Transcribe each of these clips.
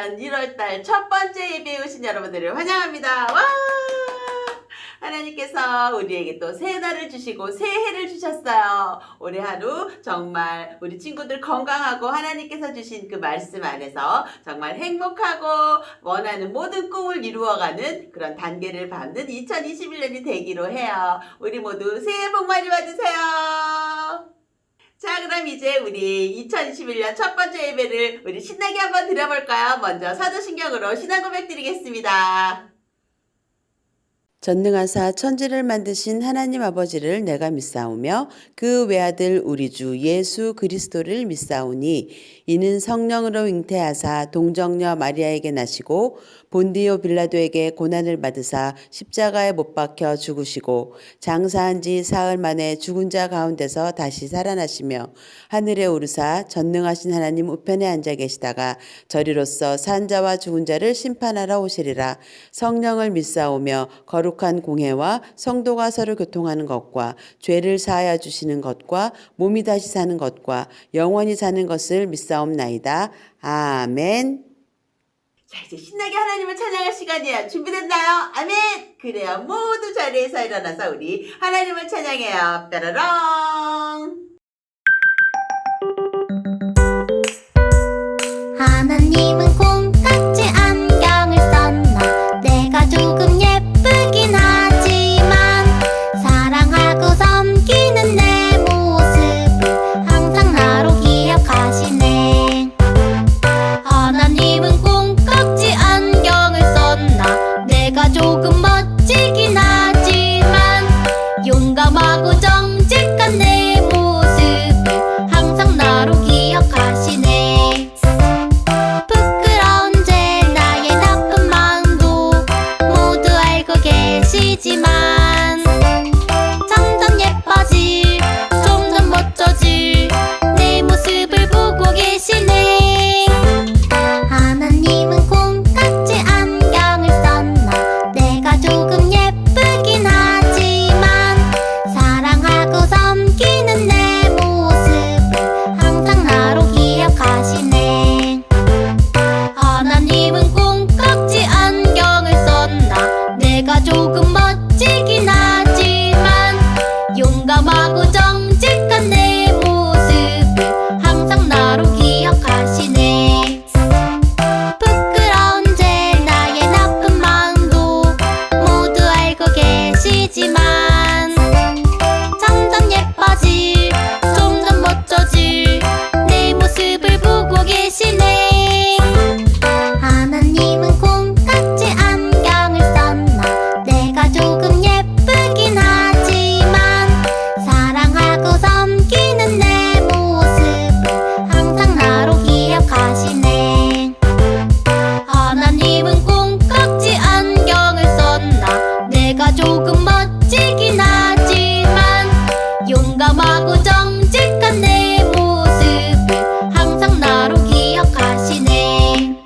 2021년 1월달 첫 번째 예배에 오신 여러분들을 환영합니다. 와! 하나님께서 우리에게 또 새 날을 주시고 새 해를 주셨어요. 올해 하루 정말 우리 친구들 건강하고 하나님께서 주신 그 말씀 안에서 정말 행복하고 원하는 모든 꿈을 이루어가는 그런 단계를 밟는 2021년이 되기로 해요. 우리 모두 새해 복 많이 받으세요. 자, 그럼 이제 우리 2021년 첫 번째 예배를 우리 신나게 한번 드려볼까요? 먼저 사도신경으로 신앙 고백 드리겠습니다. 전능하사 천지를 만드신 하나님 아버지를 내가 믿사오며 그 외아들 우리 주 예수 그리스도를 믿사오니 이는 성령으로 잉태하사 동정녀 마리아에게 나시고 본디오 빌라도에게 고난을 받으사 십자가에 못 박혀 죽으시고 장사한 지 사흘 만에 죽은 자 가운데서 다시 살아나시며 하늘에 오르사 전능하신 하나님 우편에 앉아 계시다가 저리로서 산 자와 죽은 자를 심판하러 오시리라. 성령을 믿사오며 거룩한 공회와 성도가 서로 교통하는 것과 죄를 사하여 주시는 것과 몸이 다시 사는 것과 영원히 사는 것을 믿사옵나이다. 아멘. 자, 이제 신나게 하나님을 찬양할 시간이에요. 준비됐나요? 아멘! 그래요. 모두 자리에서 일어나서 우리 하나님을 찬양해요. 뾰로롱! 하나님은 콩깍지 안경을 썼나 내가 조금 예쁘긴 하지만 사랑하고 섬기는 내 모습을 항상 나로 기억하시네. 하나님은 콩깍지 안경을 썼나 내가 조금 멋지긴 하지만 용감하고 정직한 내 모습을 항상 나로 기억하시네. 부끄러운 죄 나의 나쁜 마음도 모두 알고 계시지만 점점 예뻐질 점점 멋져질 내 모습을 보고 계시네. 하나님은 콩깍지 안경을 썼나 내가 조금 예쁘긴 하지만 사랑하고 섬기는 내 모습을 항상 나로 기억하시네. 하나님은 콩깍지 안경을 썼나 내가 조금 멋지긴 하지만 용감하고 정직한 내 모습을 항상 나로 기억하시네. 부끄러운 죄 나의 나쁜 마음도 모두 알고 계시지만 점점 예뻐질 점점 멋져질 내 모습을 보고 계시네. 하나님은 콩깍지 안경을 썼나 내가 조금 예쁘긴 하지만 사랑하고 섬기는 내 모습을 항상 나로 기억하시네. 하나님은 콩깍지 안경을 썼나 내가 조금 멋지긴 하지만 용감하고 정직한 내 모습을 항상 나로 기억하시네.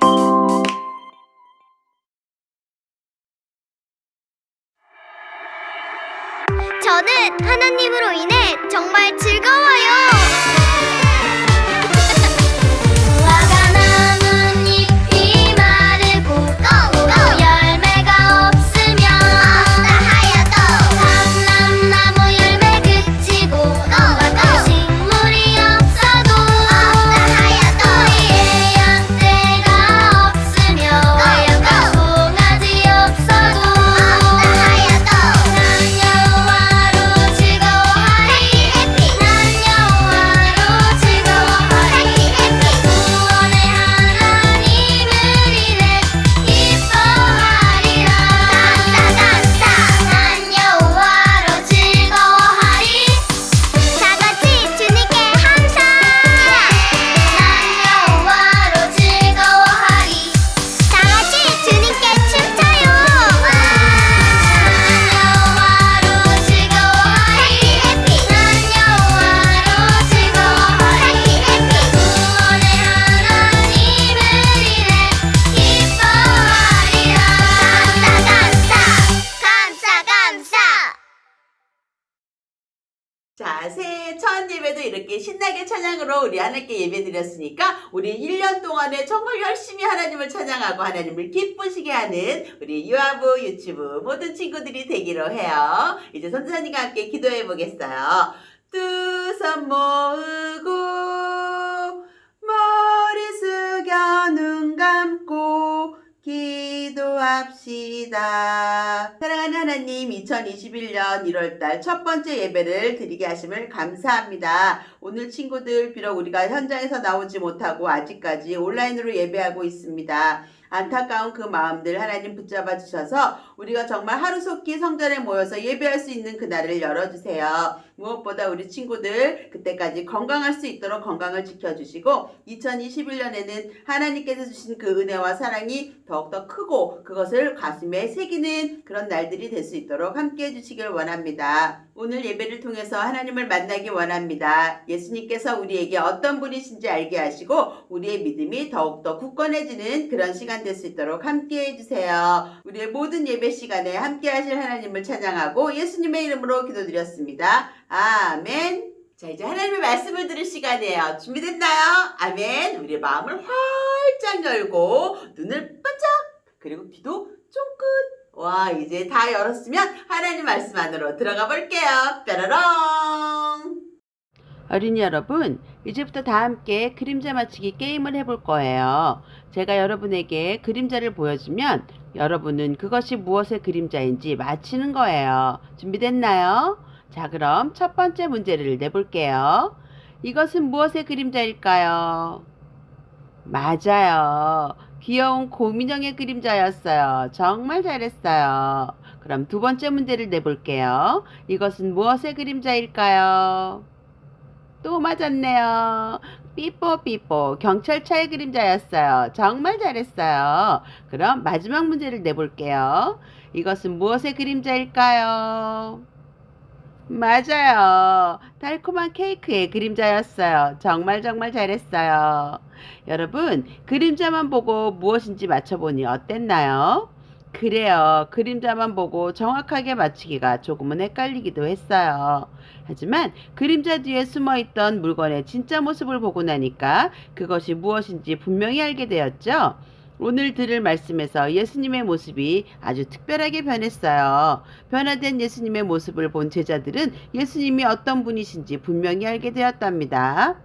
저는 하나님으로 인해 정말 즐거워요. 무화과 나뭇잎이 마르고 열매가 없으면 감람나무 열매 그치고 식물이 없어도 우리의 양떼가 없으며 송아지 없어도 난 여호와로 즐거워하리. 난 예배도 이렇게 신나게 찬양으로 우리 하나님께 예배드렸으니까 우리 1년 동안에 정말 열심히 하나님을 찬양하고 하나님을 기쁘시게 하는 우리 유아부 유치부 모든 친구들이 되기로 해요. 이제 선생님과 함께 기도해 보겠어요. 두 손 모으고 머리 숙여 눈 감고 기도합시다. 사랑하는 하나님, 2021년 1월달 첫 번째 예배를 드리게 하심을 감사합니다. 오늘 친구들 비록 우리가 현장에서 나오지 못하고 아직까지 온라인으로 예배하고 있습니다. 안타까운 그 마음들 하나님 붙잡아 주셔서 우리가 정말 하루속히 성전에 모여서 예배할 수 있는 그날을 열어주세요. 무엇보다 우리 친구들 그때까지 건강할 수 있도록 건강을 지켜주시고 2021년에는 하나님께서 주신 그 은혜와 사랑이 더욱더 크고 그것을 가슴에 새기는 그런 날들이 될 수 있도록 함께 해주시길 원합니다. 오늘 예배를 통해서 하나님을 만나기 원합니다. 예수님께서 우리에게 어떤 분이신지 알게 하시고 우리의 믿음이 더욱더 굳건해지는 그런 시간 될 수 있도록 함께 해주세요. 우리의 모든 예배 시간에 함께 하실 하나님을 찬양하고 예수님의 이름으로 기도드렸습니다. 아멘. 자, 이제 하나님의 말씀을 들을 시간이에요. 준비됐나요? 아멘. 우리의 마음을 활짝 열고 눈을 반짝 그리고 귀도 쫑긋. 와, 이제 다 열었으면 하나님 말씀 안으로 들어가 볼게요. 뾰로롱. 어린이 여러분, 이제부터 다 함께 그림자 맞추기 게임을 해볼 거예요. 제가 여러분에게 그림자를 보여주면 여러분은 그것이 무엇의 그림자인지 맞히는 거예요. 준비됐나요? 자, 그럼 첫 번째 문제를 내볼게요. 이것은 무엇의 그림자일까요? 맞아요. 귀여운 곰인형의 그림자였어요. 정말 잘했어요. 그럼 두 번째 문제를 내볼게요. 이것은 무엇의 그림자일까요? 또 맞았네요. 삐뽀삐뽀 경찰차의 그림자였어요. 정말 잘했어요. 그럼 마지막 문제를 내볼게요. 이것은 무엇의 그림자일까요? 맞아요. 달콤한 케이크의 그림자였어요. 정말 잘했어요. 여러분, 그림자만 보고 무엇인지 맞춰보니 어땠나요? 그래요. 그림자만 보고 정확하게 맞추기가 조금은 헷갈리기도 했어요. 하지만 그림자 뒤에 숨어있던 물건의 진짜 모습을 보고 나니까 그것이 무엇인지 분명히 알게 되었죠. 오늘 들을 말씀에서 예수님의 모습이 아주 특별하게 변했어요. 변화된 예수님의 모습을 본 제자들은 예수님이 어떤 분이신지 분명히 알게 되었답니다.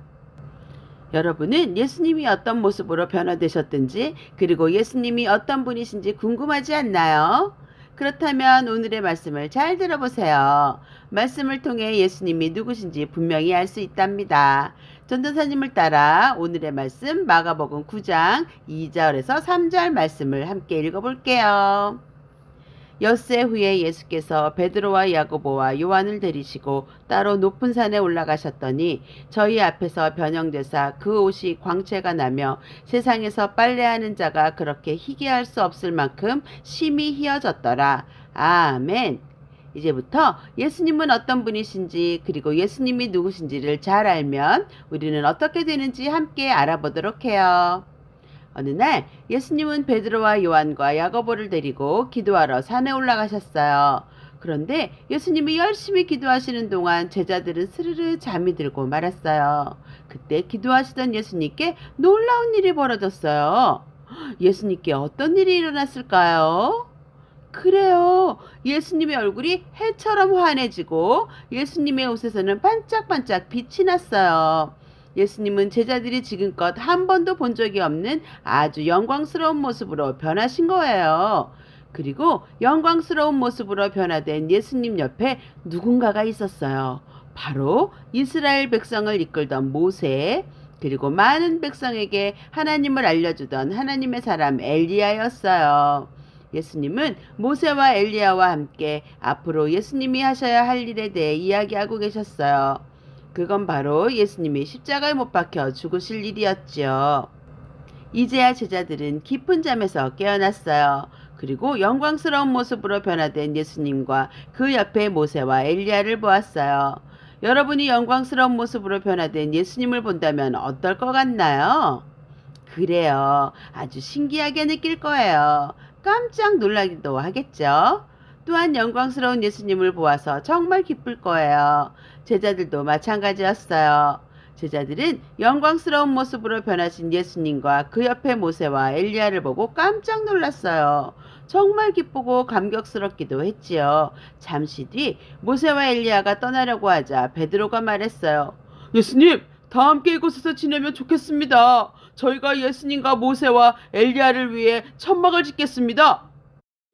여러분은 예수님이 어떤 모습으로 변화되셨든지 그리고 예수님이 어떤 분이신지 궁금하지 않나요? 그렇다면 오늘의 말씀을 잘 들어보세요. 말씀을 통해 예수님이 누구신지 분명히 알 수 있답니다. 전도사님을 따라 오늘의 말씀 마가복음 9장 2절에서 3절 말씀을 함께 읽어볼게요. 엿새 후에 예수께서 베드로와 야고보와 요한을 데리시고 따로 높은 산에 올라가셨더니 저희 앞에서 변형되사 그 옷이 광채가 나며 세상에서 빨래하는 자가 그렇게 희귀할 수 없을 만큼 심히 희어졌더라. 아멘. 이제부터 예수님은 어떤 분이신지 그리고 예수님이 누구신지를 잘 알면 우리는 어떻게 되는지 함께 알아보도록 해요. 어느 날 예수님은 베드로와 요한과 야고보를 데리고 기도하러 산에 올라가셨어요. 그런데 예수님이 열심히 기도하시는 동안 제자들은 스르르 잠이 들고 말았어요. 그때 기도하시던 예수님께 놀라운 일이 벌어졌어요. 예수님께 어떤 일이 일어났을까요? 그래요. 예수님의 얼굴이 해처럼 환해지고 예수님의 옷에서는 반짝반짝 빛이 났어요. 예수님은 제자들이 지금껏 한 번도 본 적이 없는 아주 영광스러운 모습으로 변하신 거예요. 그리고 영광스러운 모습으로 변화된 예수님 옆에 누군가가 있었어요. 바로 이스라엘 백성을 이끌던 모세, 그리고 많은 백성에게 하나님을 알려주던 하나님의 사람 엘리야였어요. 예수님은 모세와 엘리야와 함께 앞으로 예수님이 하셔야 할 일에 대해 이야기하고 계셨어요. 그건 바로 예수님이 십자가에 못 박혀 죽으실 일이었죠. 이제야 제자들은 깊은 잠에서 깨어났어요. 그리고 영광스러운 모습으로 변화된 예수님과 그 옆에 모세와 엘리야를 보았어요. 여러분이 영광스러운 모습으로 변화된 예수님을 본다면 어떨 것 같나요? 그래요. 아주 신기하게 느낄 거예요. 깜짝 놀라기도 하겠죠. 또한 영광스러운 예수님을 보아서 정말 기쁠 거예요. 제자들도 마찬가지였어요. 제자들은 영광스러운 모습으로 변하신 예수님과 그 옆에 모세와 엘리야를 보고 깜짝 놀랐어요. 정말 기쁘고 감격스럽기도 했지요. 잠시 뒤 모세와 엘리야가 떠나려고 하자 베드로가 말했어요. 예수님, 다 함께 이곳에서 지내면 좋겠습니다. 저희가 예수님과 모세와 엘리야를 위해 천막을 짓겠습니다.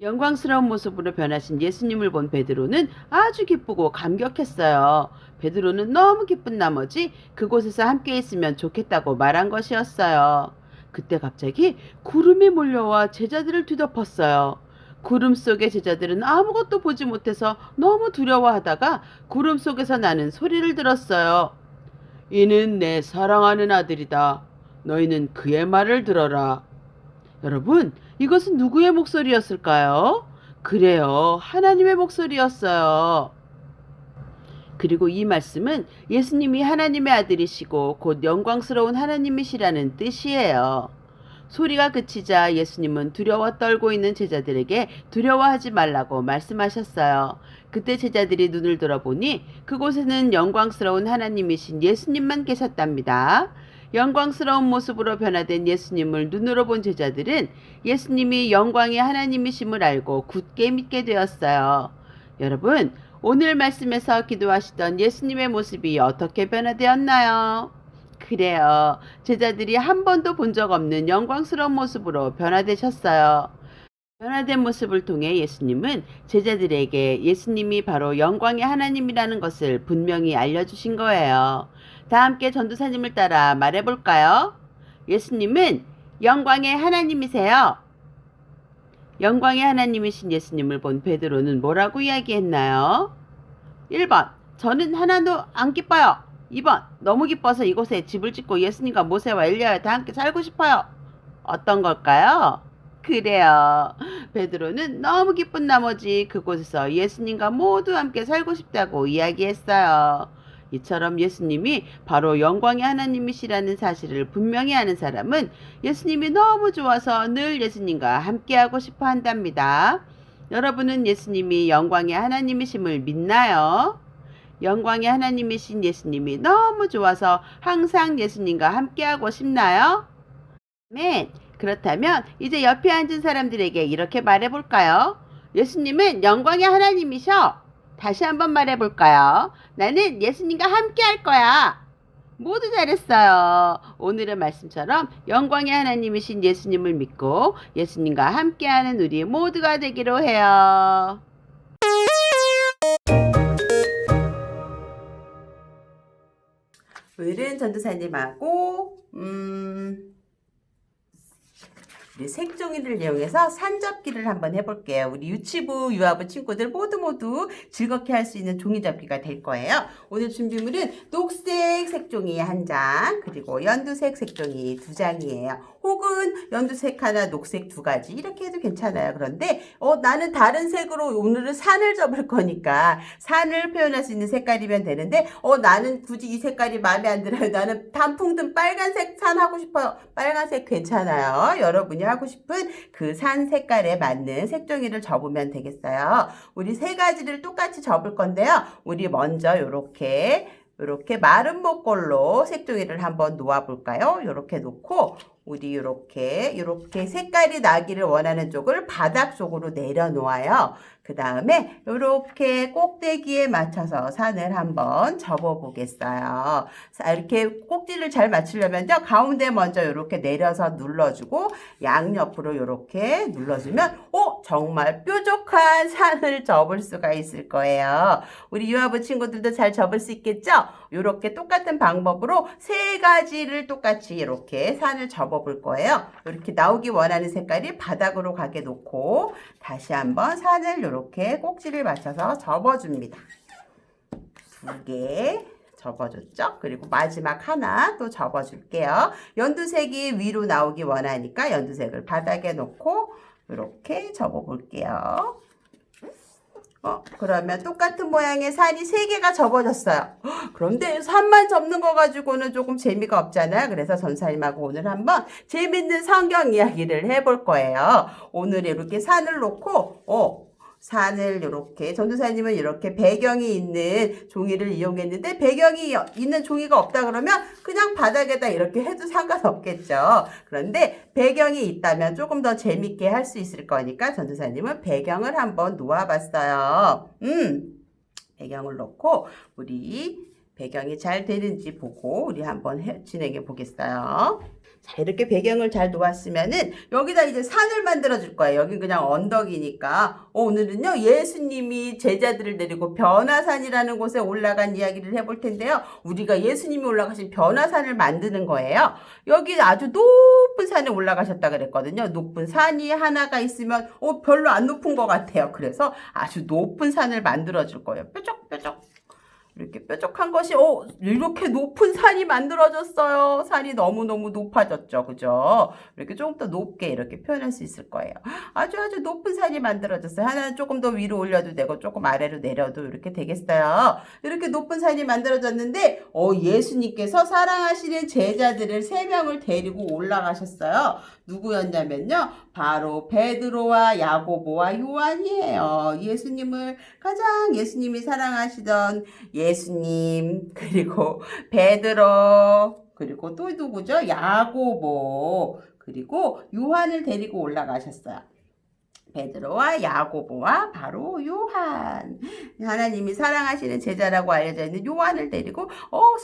영광스러운 모습으로 변하신 예수님을 본 베드로는 아주 기쁘고 감격했어요. 베드로는 너무 기쁜 나머지 그곳에서 함께 있으면 좋겠다고 말한 것이었어요. 그때 갑자기 구름이 몰려와 제자들을 뒤덮었어요. 구름 속의 제자들은 아무것도 보지 못해서 너무 두려워하다가 구름 속에서 나는 소리를 들었어요. 이는 내 사랑하는 아들이다. 너희는 그의 말을 들어라. 여러분, 이것은 누구의 목소리였을까요? 그래요, 하나님의 목소리였어요. 그리고 이 말씀은 예수님이 하나님의 아들이시고 곧 영광스러운 하나님이시라는 뜻이에요. 소리가 그치자 예수님은 두려워 떨고 있는 제자들에게 두려워하지 말라고 말씀하셨어요. 그때 제자들이 눈을 들어보니 그곳에는 영광스러운 하나님이신 예수님만 계셨답니다. 영광스러운 모습으로 변화된 예수님을 눈으로 본 제자들은 예수님이 영광의 하나님이심을 알고 굳게 믿게 되었어요. 여러분, 오늘 말씀에서 기도하시던 예수님의 모습이 어떻게 변화되었나요? 그래요. 제자들이 한 번도 본 적 없는 영광스러운 모습으로 변화되셨어요. 변화된 모습을 통해 예수님은 제자들에게 예수님이 바로 영광의 하나님이라는 것을 분명히 알려주신 거예요. 다 함께 전도사님을 따라 말해볼까요? 예수님은 영광의 하나님이세요. 영광의 하나님이신 예수님을 본 베드로는 뭐라고 이야기했나요? 1번, 저는 하나도 안 기뻐요. 2번, 너무 기뻐서 이곳에 집을 짓고 예수님과 모세와 엘리야와 다 함께 살고 싶어요. 어떤 걸까요? 그래요. 베드로는 너무 기쁜 나머지 그곳에서 예수님과 모두 함께 살고 싶다고 이야기했어요. 이처럼 예수님이 바로 영광의 하나님이시라는 사실을 분명히 아는 사람은 예수님이 너무 좋아서 늘 예수님과 함께하고 싶어 한답니다. 여러분은 예수님이 영광의 하나님이심을 믿나요? 영광의 하나님이신 예수님이 너무 좋아서 항상 예수님과 함께하고 싶나요? 아멘. 그렇다면 이제 옆에 앉은 사람들에게 이렇게 말해볼까요? 예수님은 영광의 하나님이셔. 다시 한번 말해볼까요? 나는 예수님과 함께 할 거야. 모두 잘했어요. 오늘의 말씀처럼 영광의 하나님이신 예수님을 믿고 예수님과 함께하는 우리 모두가 되기로 해요. 오늘은 전도사님하고 우리 색종이를 이용해서 산접기를 한번 해볼게요. 우리 유치부, 유아부 친구들 모두 즐겁게 할 수 있는 종이접기가 될 거예요. 오늘 준비물은 녹색 색종이 1장, 그리고 연두색 색종이 2장이에요. 혹은 연두색 하나, 녹색 2가지 이렇게 해도 괜찮아요. 그런데 나는 다른 색으로 오늘은 산을 접을 거니까 산을 표현할 수 있는 색깔이면 되는데 나는 굳이 이 색깔이 마음에 안 들어요. 나는 단풍등 빨간색 산 하고 싶어요. 빨간색 괜찮아요. 여러분이 하고 싶은 그 산 색깔에 맞는 색종이를 접으면 되겠어요. 우리 3가지를 똑같이 접을 건데요. 우리 먼저 요렇게 마른 목골로 색종이를 한번 놓아 볼까요? 요렇게 놓고 우리 요렇게 색깔이 나기를 원하는 쪽을 바닥 쪽으로 내려놓아요. 그 다음에 요렇게 꼭대기에 맞춰서 산을 한번 접어 보겠어요. 이렇게 꼭지를 잘 맞추려면요, 가운데 먼저 요렇게 내려서 눌러주고 양옆으로 요렇게 눌러주면 정말 뾰족한 산을 접을 수가 있을 거예요. 우리 유아부 친구들도 잘 접을 수 있겠죠? 요렇게 똑같은 방법으로 3가지를 똑같이 이렇게 산을 접어 볼 거예요. 이렇게 나오기 원하는 색깔이 바닥으로 가게 놓고 다시 한번 산을 이렇게 꼭지를 맞춰서 접어줍니다. 2개 접어줬죠? 그리고 마지막 하나 또 접어줄게요. 연두색이 위로 나오기 원하니까 연두색을 바닥에 놓고 이렇게 접어볼게요. 그러면 똑같은 모양의 산이 3개가 접어졌어요. 그런데 산만 접는 거 가지고는 조금 재미가 없잖아요. 그래서 전사님하고 오늘 한번 재밌는 성경 이야기를 해볼 거예요. 오늘 이렇게 산을 놓고 산을 이렇게 전도사님은 이렇게 배경이 있는 종이를 이용했는데 배경이 있는 종이가 없다 그러면 그냥 바닥에다 이렇게 해도 상관없겠죠. 그런데 배경이 있다면 조금 더 재밌게 할 수 있을 거니까 전도사님은 배경을 한번 놓아봤어요. 배경을 놓고 우리 배경이 잘 되는지 보고 우리 한번 진행해 보겠어요. 자, 이렇게 배경을 잘 놓았으면은 여기다 이제 산을 만들어 줄 거예요. 여긴 그냥 언덕이니까. 오늘은요, 예수님이 제자들을 데리고 변화산이라는 곳에 올라간 이야기를 해볼 텐데요. 우리가 예수님이 올라가신 변화산을 만드는 거예요. 여기 아주 높은 산에 올라가셨다 그랬거든요. 높은 산이 하나가 있으면 별로 안 높은 것 같아요. 그래서 아주 높은 산을 만들어 줄 거예요. 뾰족뾰족. 이렇게 뾰족한 것이 이렇게 높은 산이 만들어졌어요. 산이 너무너무 높아졌죠. 그죠? 이렇게 조금 더 높게 이렇게 표현할 수 있을 거예요. 아주 높은 산이 만들어졌어요. 하나는 조금 더 위로 올려도 되고 조금 아래로 내려도 이렇게 되겠어요. 이렇게 높은 산이 만들어졌는데 예수님께서 사랑하시는 제자들을 3명을 데리고 올라가셨어요. 누구였냐면요. 바로 베드로와 야고보와 요한이에요. 예수님이 사랑하시던 예수님, 그리고 베드로, 그리고 또 누구죠? 야고보, 그리고 요한을 데리고 올라가셨어요. 베드로와 야고보와 바로 요한. 하나님이 사랑하시는 제자라고 알려져 있는 요한을 데리고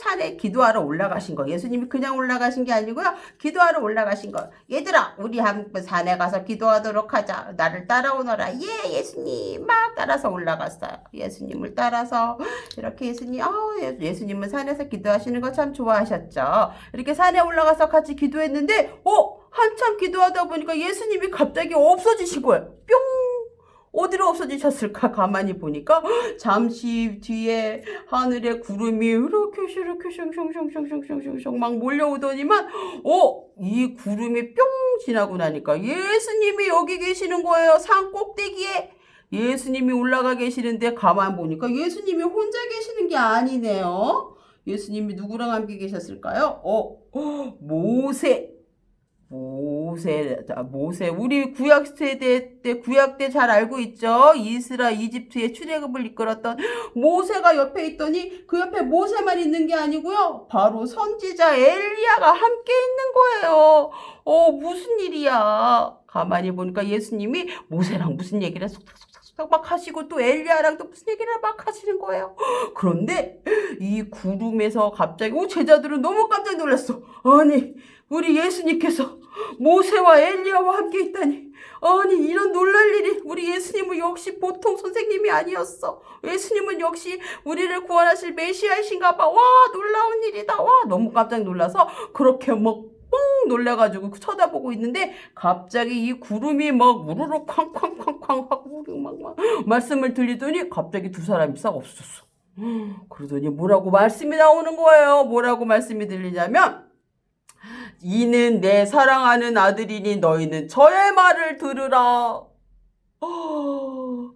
산에 기도하러 올라가신 거. 예수님이 그냥 올라가신 게 아니고요. 기도하러 올라가신 거. 얘들아, 우리 한번 산에 가서 기도하도록 하자. 나를 따라오너라. 예수님. 막 따라서 올라갔어요. 예수님을 따라서 이렇게 예수님은 산에서 기도하시는 거 참 좋아하셨죠. 이렇게 산에 올라가서 같이 기도했는데 한참 기도하다 보니까 예수님이 갑자기 없어지신 거예요. 뿅! 어디로 없어지셨을까? 가만히 보니까 잠시 뒤에 하늘에 구름이 이렇게 슝슝슝슝슝슝슝 막 몰려오더니만 이 구름이 뿅 지나고 나니까 예수님이 여기 계시는 거예요. 산 꼭대기에. 예수님이 올라가 계시는데 가만 보니까 예수님이 혼자 계시는 게 아니네요. 예수님이 누구랑 함께 계셨을까요? 모세. 우리 구약 세대 때, 구약 때 잘 알고 있죠? 이집트의 출애굽을 이끌었던 모세가 옆에 있더니 그 옆에 모세만 있는 게 아니고요. 바로 선지자 엘리야가 함께 있는 거예요. 무슨 일이야? 가만히 보니까 예수님이 모세랑 무슨 얘기를 속닥속닥 막 하시고 또 엘리야랑 또 무슨 얘기를 막 하시는 거예요. 그런데 이 구름에서 갑자기 제자들은 너무 깜짝 놀랐어. 아니, 우리 예수님께서 모세와 엘리야와 함께 있다니. 아니, 이런 놀랄 일이. 우리 예수님은 역시 보통 선생님이 아니었어. 예수님은 역시 우리를 구원하실 메시아이신가 봐. 와, 놀라운 일이다. 와, 너무 깜짝 놀라서 그렇게 막 뻥 놀라가지고 쳐다보고 있는데 갑자기 이 구름이 막 우르르 쾅쾅쾅쾅 하고 막 말씀을 들리더니 갑자기 두 사람이 싹 없어졌어. 그러더니 뭐라고 말씀이 나오는 거예요. 뭐라고 말씀이 들리냐면 이는 내 사랑하는 아들이니 너희는 저의 말을 들으라.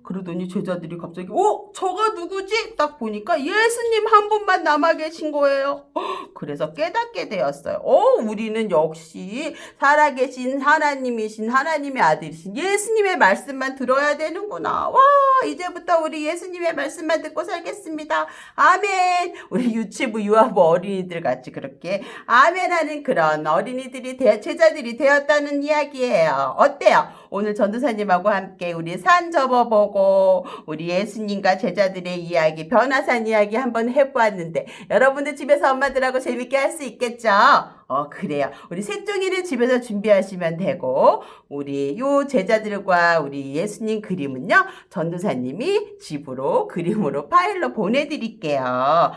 그러더니 제자들이 갑자기 저가 누구지? 딱 보니까 예수님 한 분만 남아 계신 거예요. 그래서 깨닫게 되었어요. 우리는 역시 살아계신 하나님이신 하나님의 아들이신 예수님의 말씀만 들어야 되는구나. 와, 이제부터 우리 예수님의 말씀만 듣고 살겠습니다. 아멘. 우리 유치부 유아부 어린이들 같이 그렇게 아멘 하는 그런 어린이들이 제자들이 되었다는 이야기예요. 어때요? 오늘 전도사님하고 함께 우리 산 접어보고 우리 예수님과 제자들의 이야기, 변화산 이야기 한번 해보았는데 여러분들 집에서 엄마들하고 재밌게 할 수 있겠죠? 그래요. 우리 색종이는 집에서 준비하시면 되고 우리 요 제자들과 우리 예수님 그림은요, 전도사님이 집으로 그림으로 파일로 보내드릴게요.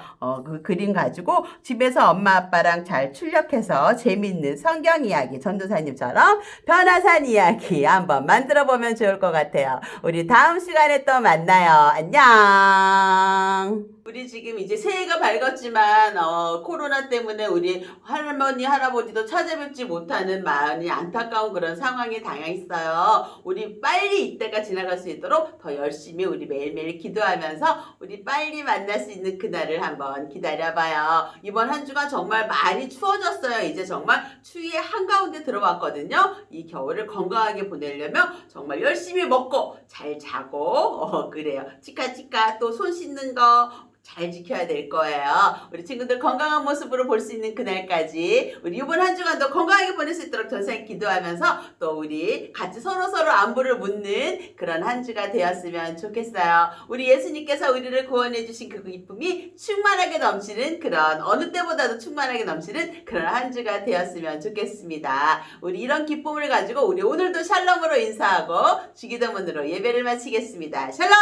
그 그림 가지고 집에서 엄마 아빠랑 잘 출력해서 재밌는 성경 이야기, 전도사님처럼 변화산 이야기 한번 만들어 보면 좋을 것 같아요. 우리 다음 시간에 또 만나요. 안녕. 우리 지금 이제 새해가 밝았지만 코로나 때문에 우리 할머니 할머니, 할아버지도 찾아뵙지 못하는 많이 안타까운 그런 상황에 당했어요. 우리 빨리 이때가 지나갈 수 있도록 더 열심히 우리 매일매일 기도하면서 우리 빨리 만날 수 있는 그날을 한번 기다려봐요. 이번 한 주가 정말 많이 추워졌어요. 이제 정말 추위의 한가운데 들어왔거든요. 이 겨울을 건강하게 보내려면 정말 열심히 먹고 잘 자고 그래요. 치카치카 또 손 씻는 거 잘 지켜야 될 거예요. 우리 친구들 건강한 모습으로 볼 수 있는 그날까지 우리 이번 한 주간도 건강하게 보낼 수 있도록 전생 기도하면서 또 우리 같이 서로서로 안부를 묻는 그런 한 주가 되었으면 좋겠어요. 우리 예수님께서 우리를 구원해 주신 그 기쁨이 충만하게 넘치는 그런 어느 때보다도 충만하게 넘치는 그런 한 주가 되었으면 좋겠습니다. 우리 이런 기쁨을 가지고 우리 오늘도 샬롬으로 인사하고 주기도문으로 예배를 마치겠습니다. 샬롬!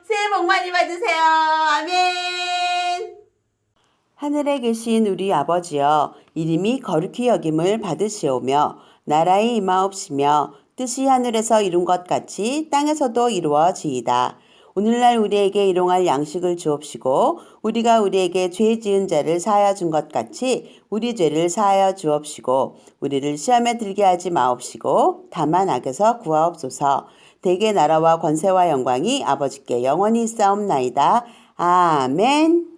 새해 복 많이 받으세요. 아멘. 하늘에 계신 우리 아버지여, 이름이 거룩히 여김을 받으시오며 나라의 임하옵시며 뜻이 하늘에서 이룬 것 같이 땅에서도 이루어지이다. 오늘날 우리에게 일용할 양식을 주옵시고 우리가 우리에게 죄 지은 자를 사하여 준 것 같이 우리 죄를 사하여 주옵시고 우리를 시험에 들게 하지 마옵시고 다만 악에서 구하옵소서. 대개 나라와 권세와 영광이 아버지께 영원히 있사옵나이다. 아멘.